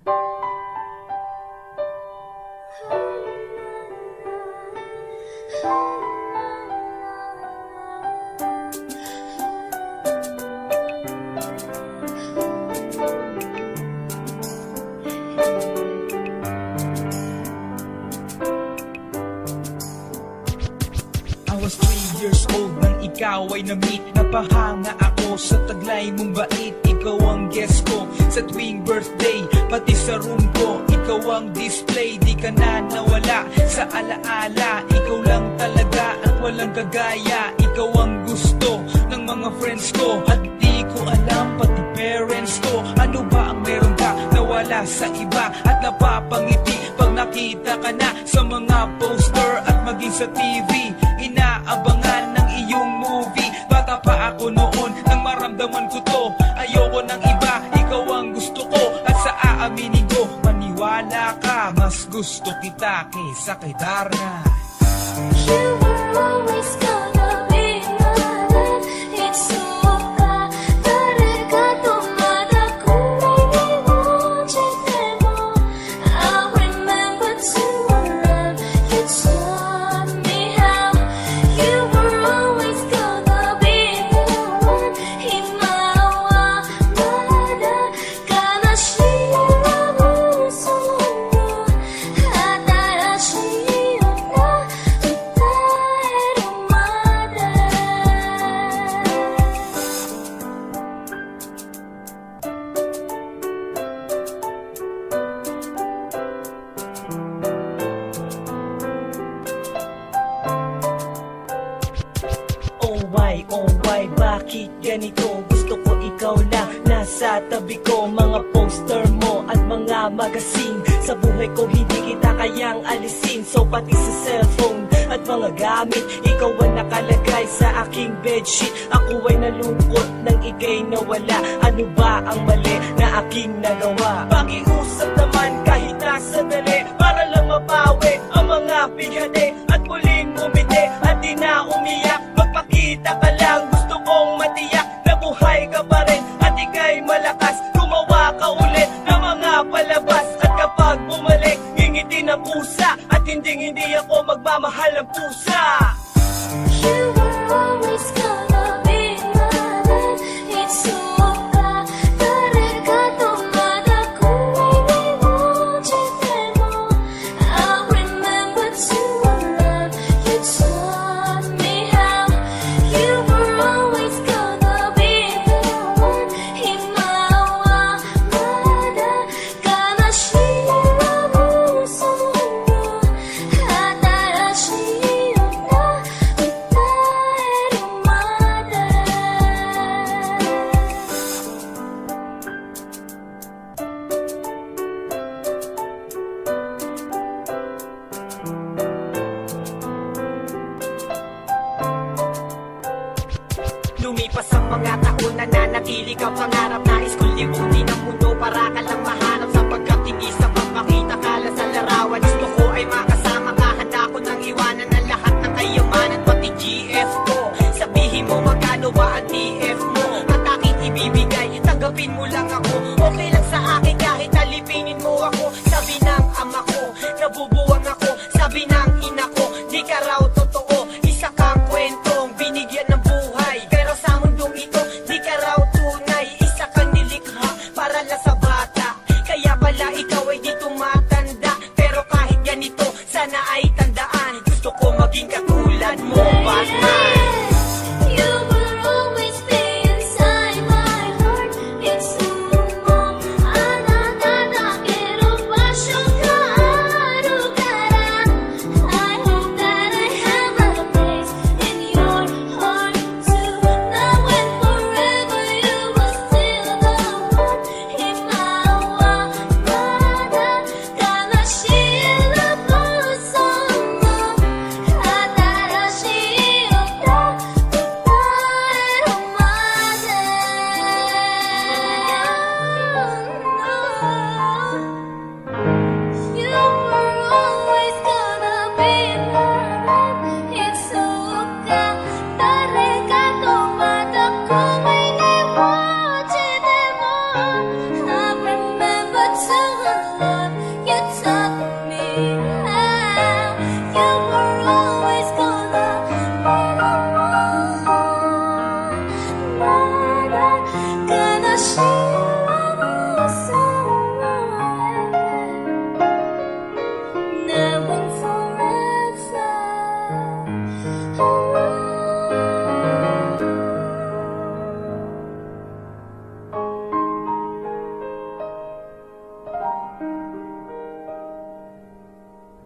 I was 3 years old nang ikaw ay na-meet. Napahanga ako sa taglay mong bait. Ikaw ang guest ko sa tuwing birthday, pati sa room ko. Ikaw ang display, di ka na nawala sa alaala. Ikaw lang talaga at walang kagaya. Ikaw ang gusto ng mga friends ko, at di ko alam pati parents ko. Ano ba ang meron ka nawala sa iba at napapangiti pag nakita ka na sa mga poster at maging sa TV? Inaabangan ng iyong movie. Bata pa ako noon nang maramdaman ko to. Ayoko ng iba, ikaw ang gusto ko. At sa aaminin ko, maniwala ka, mas gusto kita kaysa kay Darna. You were always gonna be my love. It's so bad. 다리가 도마다 꿈이 이루어질 때도 I remember to love. You taught me how. You were always gonna be the one. 희망과 나라 가나시라고 소문도 하다라시였나 Oh why, bakit ganito? Gusto ko ikaw lang nasa tabi ko. Mga poster mo at mga magazine, sa buhay ko hindi kita kayang alisin. So pati sa cellphone at mga gamit, ikaw ang nakalagay sa aking bedsheet. Ako ay nalungkot nang ika'y nawala. Ano ba ang mali na aking nagawa? Pakiusap naman kahit nasa dali, para lang mapawi ang mga bighani at muling umiti at di na umiyak. Magpakita ka lang, gusto kong matiyak na buhay ka pa rin at ika'y malakas. Gumawa ka ulit ng mga palabas, at kapag bumalik, ngingiti ng pusa, at hindi ako magmamahal ng pusa. You were always gonna be my love. It's so bad. 다리가 도마다 꿈이 이루어질 때도 I remember to love. You taught me how. You were always gonna be the one. 희망과 나라 가나시라고 소문도 하다라시였나 Lumipas ang mga taon, nananatili ka pangarap. Nais kong libutin ang mundo para ka lang mahanap. Sapagkat hindi sapat makita ka lang sa larawan. Gusto ko ay makasama ka, handa ko nang iwanan ang lahat ng kayamanan, pati GF ko. Sabihin mo magkano ba ang TF mo, at aking ibibigay, tanggapin mo